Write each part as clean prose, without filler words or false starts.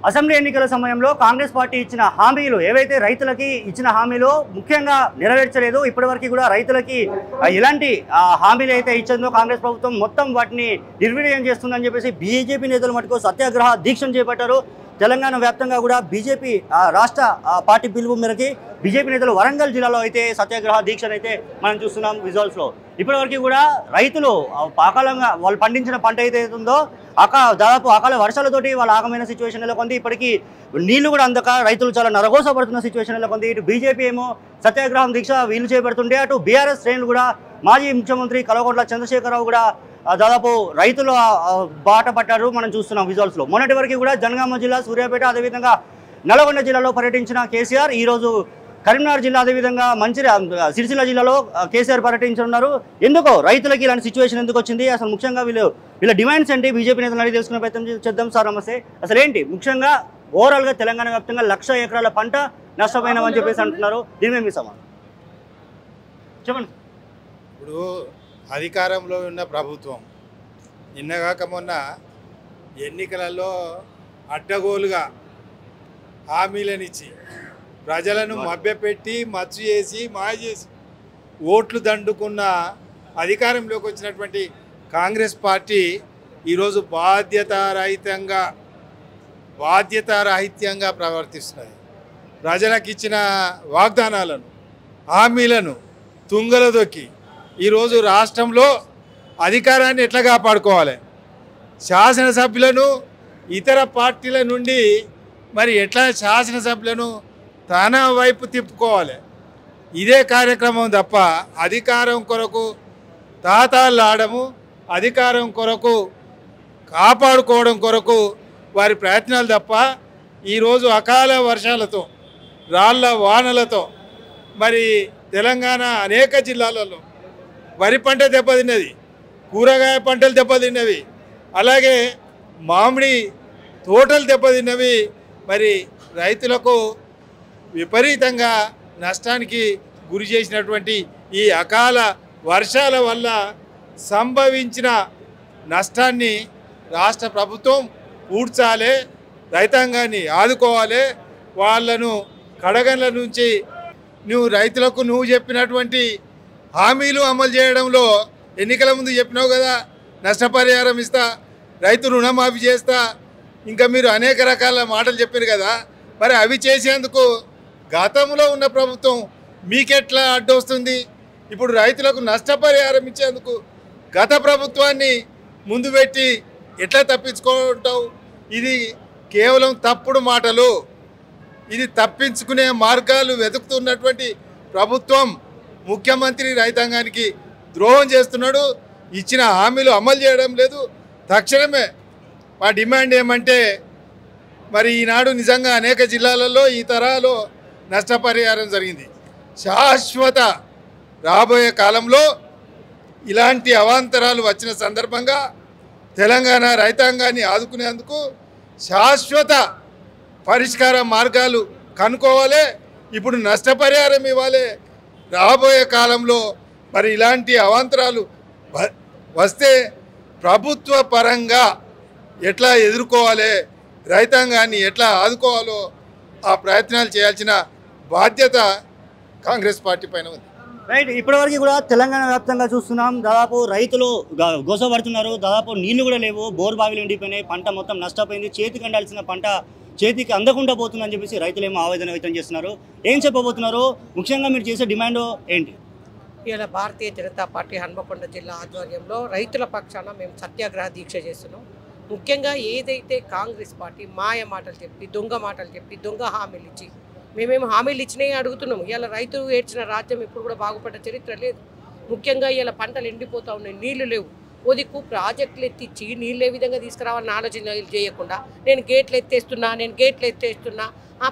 Assembly ఎన్నికల సమయంలో Congress party ఇచ్చిన హామీలు ఏవైతే రైతులకి ఇచ్చిన హామీలు ముఖ్యంగా నెరవేర్చలేదు. ఇప్పటివరకు కూడా రైతులకి ఎలాంటి హామీలు అయితే ఇచ్చిందో కాంగ్రెస్ ప్రభుత్వం మొత్తం వాటిని నిర్వీర్యం చేస్తుందని చెప్పేసి బీజేపీ నేతలు మటుకు సత్యాగ్రహ దీక్షను చేపట్టారు. తెలంగాణ వ్యాప్తంగా కూడా బీజేపీ రాష్ట్ర పార్టీ పిలుపు మేరకి బీజేపీ నేతలు వరంగల్ జిల్లాలో అయితే సత్యాగ్రహ దీక్షను అయితే మనం చూస్తున్నాం విజువల్స్లో. ఇప్పటివరకు కూడా రైతులు అకాలంగా వాళ్ళు పండించిన పంట అయితే ఉందో దాదాపు అకాల వర్షాలతోటి వాళ్ళు ఆగమైన సిచ్యువేషన్ నెలకొంది. ఇప్పటికీ నీళ్లు కూడా అందక రైతులు చాలా నరగోసపడుతున్న సిచ్యువేషన్ నెలకొంది. ఇటు బీజేపీ ఏమో సత్యాగ్రహం దీక్ష వీలు చేపడుతుంటే అటు బీఆర్ఎస్ శ్రేణులు కూడా మాజీ ముఖ్యమంత్రి కల్వకుంట్ల చంద్రశేఖరరావు కూడా దాదాపు రైతులు బాట పట్టారు మనం చూస్తున్నాం విజువల్స్లో. మొన్నటి వరకు కూడా జనగామ జిల్లా సూర్యాపేట అదేవిధంగా నల్గొండ జిల్లాలో పర్యటించిన కేసీఆర్ ఈరోజు కరీంనగర్ జిల్లా అదేవిధంగా సిరిసిల్ల జిల్లాలో కేసీఆర్ పర్యటించనున్నారు. ఎందుకో రైతులకి ఇలాంటి సిచ్యువేషన్ ఎందుకు వచ్చింది, అసలు ముఖ్యంగా వీళ్ళ డిమాండ్స్ ఏంటి, బీజేపీ నేతలు అడిగి తెలుసుకునే ప్రయత్నం చేద్దాం. సార్ నమస్తే. అసలు ఏంటి ముఖ్యంగా ఓవరాల్గా తెలంగాణ వ్యాప్తంగా 1,00,000 ఎకరాల పంట నష్టపోయినామని చెప్పేసి అంటున్నారు. దీని మీ సమాధానం చెప్పండి. ఇప్పుడు అధికారంలో ఉన్న ప్రభుత్వం నిన్నగాక మొన్న ఎన్నికలలో అడ్డగోలుగా హామీలనిచ్చి ప్రజలను మభ్యపెట్టి మచ్చు చేసి మాయ చేసి ఓట్లు దండుకున్న అధికారంలోకి వచ్చినటువంటి కాంగ్రెస్ పార్టీ ఈరోజు బాధ్యతారాహిత్యంగా ప్రవర్తిస్తున్నది. ప్రజలకు ఇచ్చిన వాగ్దానాలను హామీలను తుంగలో దొక్కి ఈరోజు రాష్ట్రంలో అధికారాన్ని ఎట్లా కాపాడుకోవాలి, శాసనసభ్యులను ఇతర పార్టీల నుండి మరి ఎట్లా శాసనసభ్యులను తన వైపు తిప్పుకోవాలి, ఇదే కార్యక్రమం తప్ప అధికారం కొరకు తాతాలాడము, అధికారం కొరకు కాపాడుకోవడం కొరకు వారి ప్రయత్నాలు తప్ప ఈరోజు అకాల వర్షాలతో రాళ్ల వానలతో మరి తెలంగాణ అనేక జిల్లాలలో వరి పంట దెబ్బతిన్నది, కూరగాయ పంటలు దెబ్బతిన్నవి, అలాగే మామిడి తోటలు దెబ్బతిన్నవి. మరి రైతులకు విపరీతంగా నష్టానికి గురి చేసినటువంటి ఈ అకాల వర్షాల వల్ల సంభవించిన నష్టాన్ని రాష్ట్ర ప్రభుత్వం పూడ్చాలి, రైతాంగాన్ని ఆదుకోవాలి. వాళ్ళను కడగండ్ల నుంచి రైతులకు నువ్వు చెప్పినటువంటి హామీలు అమలు చేయడంలో ఎన్నికల ముందు చెప్పినావు కదా, నష్టపరిహారం ఇస్తా, రైతు రుణమాఫీ చేస్తా, ఇంకా మీరు అనేక రకాల మాటలు చెప్పారు కదా. మరి అవి చేసేందుకు గతంలో ఉన్న ప్రభుత్వం మీకెట్లా అడ్డొస్తుంది? ఇప్పుడు రైతులకు నష్టపరిహారం ఇచ్చేందుకు గత ప్రభుత్వాన్ని ముందు పెట్టి ఎట్లా తప్పించుకుంటావు? ఇది కేవలం తప్పుడు మాటలు. ఇది తప్పించుకునే మార్గాలు వెతుకుతున్నటువంటి ప్రభుత్వం. ముఖ్యమంత్రి రైతాంగానికి ద్రోహం చేస్తున్నాడు, ఇచ్చిన హామీలు అమలు చేయడం లేదు. తక్షణమే మా డిమాండ్ ఏమంటే మరి ఈనాడు నిజంగా అనేక జిల్లాలలో ఈ తరహాలో నష్టపరిహారం జరిగింది. శాశ్వత రాబోయే కాలంలో ఇలాంటి అవాంతరాలు వచ్చిన సందర్భంగా తెలంగాణ రైతాంగాన్ని ఆదుకునేందుకు శాశ్వత పరిష్కార మార్గాలు కనుక్కోవాలి. ఇప్పుడు నష్టపరిహారం ఇవ్వాలి. రాబోయే కాలంలో మరి ఇలాంటి అవాంతరాలు వస్తే ప్రభుత్వ పరంగా ఎట్లా ఎదుర్కోవాలి, రైతాంగాన్ని ఎట్లా ఆదుకోవాలో ఆ ప్రయత్నాలు చేయాల్సిన బాధ్యత కాంగ్రెస్ పార్టీ పైన ఉంది. రైట్. ఇప్పటివరకు కూడా తెలంగాణ వ్యాప్తంగా చూస్తున్నాం, దాదాపు రైతులు గోసపడుతున్నారు. దాదాపు నీళ్లు కూడా లేవు, బోర్ బావిలు ఎండిపోయినాయి, పంట మొత్తం నష్టపోయింది, చేతికి అందాల్సిన పంట చేతికి అందకుండా పోతుందని చెప్పేసి రైతులేమో ఆవేదన వ్యక్తం చేస్తున్నారు. ఏం చెప్పబోతున్నారు, ముఖ్యంగా మీరు చేసే డిమాండ్ ఏంటి? ఇలా భారతీయ జనతా పార్టీ హన్మకొండ జిల్లా ఆధ్వర్యంలో రైతుల పక్షాన మేము సత్యాగ్రహ దీక్ష చేస్తున్నాం. ముఖ్యంగా ఏదైతే కాంగ్రెస్ పార్టీ మాయ మాటలు చెప్పి, దొంగ మాటలు చెప్పి, దొంగ హామీలు ఇచ్చి, మేమేమో హామీలు ఇచ్చినాయి అడుగుతున్నాము. ఇలా రైతులు ఏడ్చిన రాజ్యం ఇప్పుడు కూడా బాగుపడ్డ చరిత్ర లేదు. ముఖ్యంగా ఇలా పంటలు ఎండిపోతూ ఉన్నాయి, నీళ్లు లేవు. ఓదిక్కు ప్రాజెక్టులు ఎత్తిచ్చి నీళ్ళు ఏ విధంగా తీసుకురావాలని ఆలోచన చేయకుండా నేను గేట్లు ఎత్తేస్తున్నా,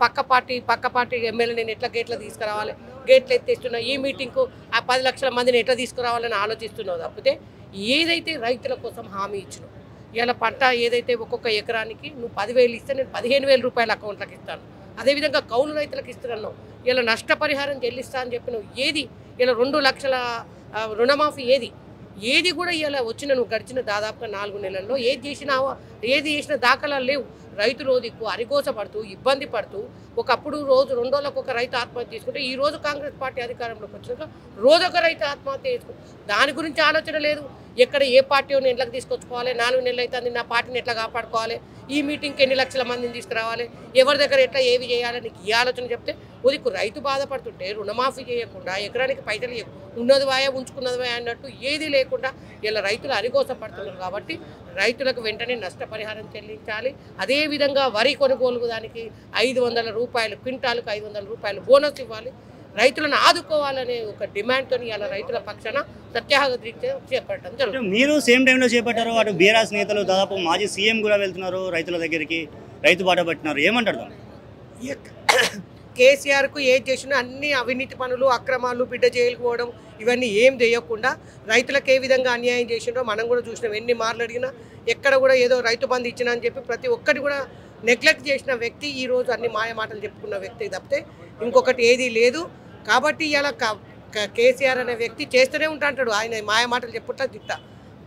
పక్క పార్టీ ఎమ్మెల్యే నేను ఎట్లా గేట్లు తీసుకురావాలి, గేట్లు ఎత్తేస్తున్నా, ఈ మీటింగ్కు 10 లక్షల మందిని ఎట్లా తీసుకురావాలని ఆలోచిస్తున్నావు తప్పితే ఏదైతే రైతుల కోసం హామీ ఇచ్చినావు. ఇలా పంట ఏదైతే ఒక్కొక్క ఎకరానికి నువ్వు 10,000 ఇస్తే నేను 15,000 రూపాయల అకౌంట్లకు ఇస్తాను, అదేవిధంగా కౌలు రైతులకు ఇస్తున్నావు. ఇలా నష్టపరిహారం చెల్లిస్తా అని చెప్పినావు. ఏది ఇలా 2 లక్షల రుణమాఫీ ఏది కూడా ఇలా వచ్చిన నువ్వు గడిచిన దాదాపుగా 4 నెలల్లో ఏది చేసిన దాఖలాలు లేవు. రైతులు దిక్కు అరిగోసపడుతూ ఇబ్బంది పడుతూ ఒకప్పుడు రోజు 2 రోజులకు ఒక రైతు ఆత్మహత్య చేసుకుంటే ఈ రోజు కాంగ్రెస్ పార్టీ అధికారంలోకి వచ్చాక రోజు ఒక రైతు ఆత్మహత్య చేసుకుంటే దాని గురించి ఆలోచన లేదు. ఎక్కడ ఏ పార్టీని ఎట్లా తీసుకొచ్చుకోవాలి, 4 నెలలు అవుతుంది నా పార్టీని ఎట్లా కాపాడుకోవాలి, ఈ మీటింగ్కి ఎన్ని లక్షల మందిని తీసుకురావాలి, ఎవరి దగ్గర ఎట్లా ఏవి చేయాలి నీకు ఈ ఆలోచన చెప్తే ఉదికు రైతు బాధపడుతుంటే రుణమాఫీ చేయకుండా ఎకరానికి పైసలు ఉన్నది వాయా ఉంచుకున్నది వాయా అన్నట్టు ఏది లేకుండా ఇలా రైతులు అరిగోసపడుతున్నారు. కాబట్టి రైతులకు వెంటనే నష్టపరిహారం చెల్లించాలి. అదేవిధంగా వరి కొనుగోలు దానికి 500 రూపాయలు క్వింటాలకు 500 రూపాయలు బోనస్ ఇవ్వాలి. రైతులను ఆదుకోవాలనే ఒక డిమాండ్తో ఇలా రైతుల పక్షాన సత్యాగ్రహ దీక్ష చేపట్టడం జరుగుతుంది. మీరు సేమ్ టైంలో చేపట్టారు, అటు బీఆర్ఎస్ నేతలు దాదాపు మాజీ సీఎం కూడా వెళ్తున్నారు రైతుల దగ్గరికి, రైతు బాట పట్టినారు, ఏమంటారు? కేసీఆర్కు ఏం చేసినా అన్ని అవినీతి పనులు అక్రమాలు బిడ్డ జైలుకు పోవడం ఇవన్నీ ఏం చేయకుండా రైతులకు ఏ విధంగా అన్యాయం చేసిండో మనం కూడా చూసినాం. ఎన్ని మార్లు అడిగినా ఎక్కడ కూడా ఏదో రైతు బంధు ఇచ్చినా అని చెప్పి ప్రతి ఒక్కటి కూడా నెగ్లెక్ట్ చేసిన వ్యక్తి ఈరోజు అన్ని మాయ మాటలు చెప్పుకున్న వ్యక్తి తప్పితే ఇంకొకటి ఏదీ లేదు. కాబట్టి ఇలా కేసీఆర్ అనే వ్యక్తి చేస్తూనే ఉంటాడు, ఆయన మాయ మాటలు చెప్పుకుంటా తిట్టా.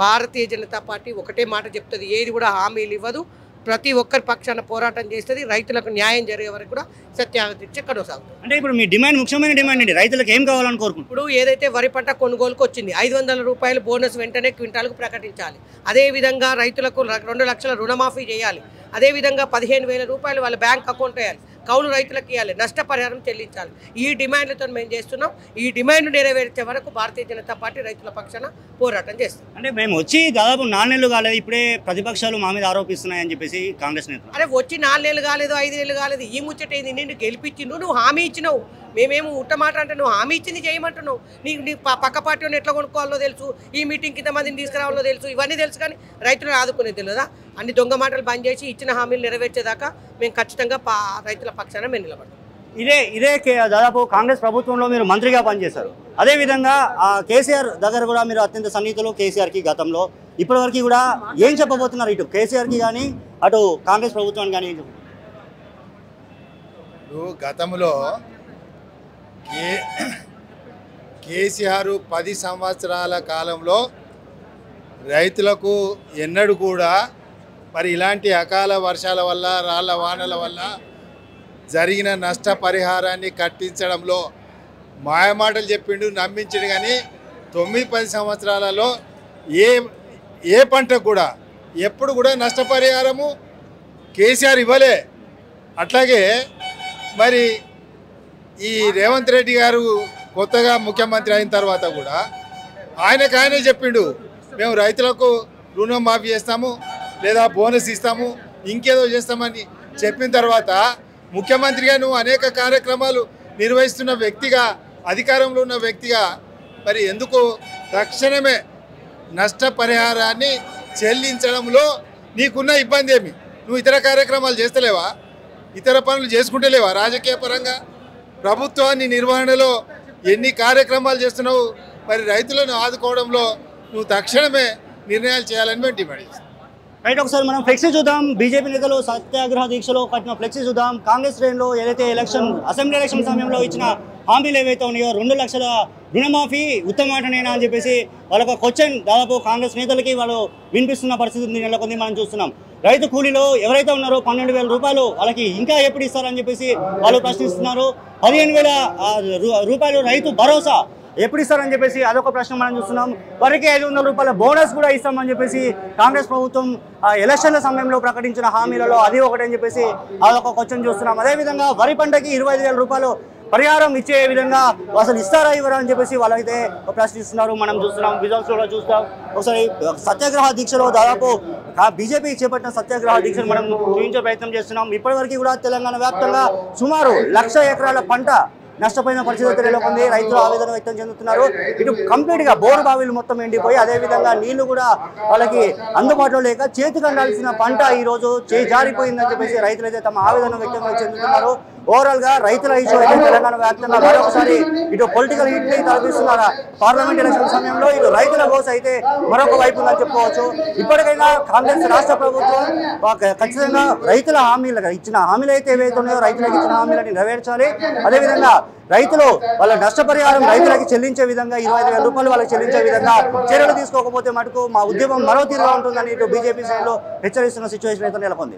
భారతీయ జనతా పార్టీ ఒకటే మాట చెప్తుంది, ఏది కూడా హామీలు ఇవ్వదు, ప్రతి ఒక్కరి పక్షాన పోరాటం చేస్తుంది, రైతులకు న్యాయం జరిగే వరకు కూడా సత్యాగ్రహ దీక్ష కొనసాగుతుంది. అంటే ఇప్పుడు మీ డిమాండ్ ముఖ్యమైన డిమాండ్ అండి, రైతులకు ఏం కావాలని కోరుకుంటున్నారు? ఇప్పుడు ఏదైతే వరి పంట కొనుగోలుకు వచ్చింది 500 రూపాయలు బోనస్ వెంటనే క్వింటాలకు ప్రకటించాలి. అదేవిధంగా రైతులకు 2 లక్షల రుణమాఫీ చేయాలి. అదేవిధంగా 15,000 రూపాయలు వాళ్ళ బ్యాంక్ అకౌంట్ వేయాలి. కౌలు రైతులకు ఇవ్వాలి, నష్టపరిహారం చెల్లించాలి. ఈ డిమాండ్లతో మేము చేస్తున్నాం. ఈ డిమాండ్ నెరవేర్చే వరకు భారతీయ జనతా పార్టీ రైతుల పక్షాన పోరాటం చేస్తాం. అంటే మేము వచ్చి దాదాపు 4 నెలలు కాలేదు, ఇప్పుడే ప్రతిపక్షాలు మా మీద ఆరోపిస్తున్నాయని చెప్పేసి కాంగ్రెస్ నేతలు. అరే వచ్చి 4 నెలలు కాలేదు, 5 నెలలు కాలేదు, ఈ ముచ్చట ఏంది? నిన్ను గెలిపించిండు, నువ్వు హామీ ఇచ్చినావు, మేమేమో ఉట్టమాట అంటే నువ్వు హామీ ఇచ్చింది చేయమంటున్నావు. నీ పక్క పార్టీని ఎట్లా కొనుక్కోవాలో తెలుసు, ఈ మీటింగ్కి ఇంతమందిని తీసుకురావాలో తెలుసు, ఇవన్నీ తెలుసు. కానీ రైతులను ఆదుకునేది తెలియదా? అన్ని దొంగ మాటలు బంద్ చేసి ఇచ్చిన హామీలు నెరవేర్చేదాకా మేము ఖచ్చితంగా రైతుల పక్షాన మేము నిలబడతాం. ఇదే దాదాపు కాంగ్రెస్ ప్రభుత్వంలో మీరు మంత్రిగా పనిచేశారు. అదేవిధంగా కేసీఆర్ దగ్గర కూడా మీరు అత్యంత సన్నిహితులు కేసీఆర్కి గతంలో. ఇప్పటివరకు కూడా ఏం చెప్పబోతున్నారు ఇటు కేసీఆర్కి కానీ అటు కాంగ్రెస్ ప్రభుత్వానికి కానీ? గతంలో కేసీఆర్ 10 సంవత్సరాల కాలంలో రైతులకు ఎన్నడూ కూడా మరి ఇలాంటి అకాల వర్షాల వల్ల రాళ్ల వానల వల్ల జరిగిన నష్టపరిహారాన్ని కట్టించడంలో మాయమాటలు చెప్పిండు, నమ్మించిండు. కానీ 9-10 సంవత్సరాలలో ఏ పంటకు కూడా ఎప్పుడు కూడా నష్టపరిహారము కేసీఆర్ ఇవ్వలే. అట్లాగే మరి ఈ రేవంత్ రెడ్డి గారు కొత్తగా ముఖ్యమంత్రి అయిన తర్వాత కూడా ఆయనే చెప్పిండు, మేము రైతులకు రుణం మాఫీ చేస్తాము, లేదా బోనస్ ఇస్తాము, ఇంకేదో చేస్తామని చెప్పిన తర్వాత ముఖ్యమంత్రిగా నువ్వు అనేక కార్యక్రమాలు నిర్వహిస్తున్న వ్యక్తిగా, అధికారంలో ఉన్న వ్యక్తిగా మరి ఎందుకు తక్షణమే నష్టపరిహారాన్ని చెల్లించడంలో నీకున్న ఇబ్బంది ఏమి? నువ్వు ఇతర కార్యక్రమాలు చేస్తలేవా? ఇతర పనులు చేసుకుంటలేవా? రాజకీయ పరంగా ప్రభుత్వాన్ని నిర్వహణలో ఎన్ని కార్యక్రమాలు చేస్తున్నావు? మరి రైతులను ఆదుకోవడంలో నువ్వు తక్షణమే నిర్ణయాలు చేయాలని మేము డిమాండ్ చేస్తాం. రైట్, ఒకసారి మనం ఫ్లెక్సీ చూద్దాం. బీజేపీ నేతలు సత్యాగ్రహ దీక్షలో కట్టిన ఫ్లెక్సీ చూద్దాం. కాంగ్రెస్ శ్రేణులు ఏదైతే అసెంబ్లీ ఎలక్షన్ సమయంలో ఇచ్చిన హామీలు ఏవైతే ఉన్నాయో 2 లక్షల రుణమాఫీ ఉత్తమాటనేనా అని చెప్పేసి వాళ్ళొక క్వశ్చన్ దాదాపు కాంగ్రెస్ నేతలకి వాళ్ళు వినిపిస్తున్న పరిస్థితి నెలకొంది మనం చూస్తున్నాం. రైతు కూలీలో ఎవరైతే ఉన్నారో 12,000 రూపాయలు వాళ్ళకి ఇంకా ఎప్పుడు ఇస్తారని చెప్పేసి వాళ్ళు ప్రశ్నిస్తున్నారు. 15,000 రూపాయలు రైతు భరోసా ఎప్పుడు ఇస్తారని చెప్పేసి అదొక ప్రశ్న మనం చూస్తున్నాం. వరికి 500 రూపాయల బోనస్ కూడా ఇస్తామని చెప్పేసి కాంగ్రెస్ ప్రభుత్వం ఎలక్షన్ల సమయంలో ప్రకటించిన హామీలలో అది ఒకటని చెప్పేసి అదొక క్వశ్చన్ చూస్తున్నాం. అదేవిధంగా వరి పంటకి 25,000 రూపాయలు పరిహారం ఇచ్చే విధంగా అసలు ఇస్తారా ఇవ్వరా అని చెప్పేసి వాళ్ళైతే ప్రశ్నిస్తున్నారు మనం చూస్తున్నాం. విజువల్స్ కూడా చూస్తాం. ఒకసారి సత్యాగ్రహ దీక్షలో దాదాపు బీజేపీ చేపట్టిన సత్యాగ్రహ దీక్షను మనం చూపించే ప్రయత్నం చేస్తున్నాం. ఇప్పటివరకు కూడా తెలంగాణ వ్యాప్తంగా సుమారు 1,00,000 ఎకరాల పంట నష్టపోయిన పరిస్థితి నెలకొంది. రైతులు ఆవేదన వ్యక్తం చెందుతున్నారు. ఇటు కంప్లీట్గా బోరు బావిలు మొత్తం ఎండిపోయి అదేవిధంగా నీళ్లు కూడా వాళ్ళకి అందుబాటులో లేక చేతికి అందాల్సిన పంట ఈరోజు జారిపోయిందని చెప్పేసి రైతులు అయితే తమ ఆవేదన వ్యక్తం చెందుతున్నారు. ఓవరాల్గా రైతుల ఇష్యూ అయితే తెలంగాణ వ్యాప్తంగా మరొకసారి ఇటు పొలిటికల్ హిట్ని తలపిస్తున్నారు. పార్లమెంట్ ఎలక్షన్ సమయంలో ఇటు రైతుల గోస అయితే మరొక వైపు ఉందని చెప్పుకోవచ్చు. ఇప్పటికైనా కాంగ్రెస్ రాష్ట్ర ప్రభుత్వం ఖచ్చితంగా రైతుల ఇచ్చిన హామీలు అయితే ఏవైతే ఉన్నాయో రైతులకు ఇచ్చిన హామీలని నెరవేర్చాలి. అదేవిధంగా రైతులు వాళ్ళ నష్టపరిహారం రైతులకి చెల్లించే విధంగా 25,000 రూపాయలు వాళ్ళకి చెల్లించే విధంగా చర్యలు తీసుకోకపోతే మటుకు మా ఉద్యమం మరో తీరుగా ఉంటుందని ఇటు బీజేపీ శ్రేణులు హెచ్చరిస్తున్న సిచ్యువేషన్ అయితే నెలకొంది.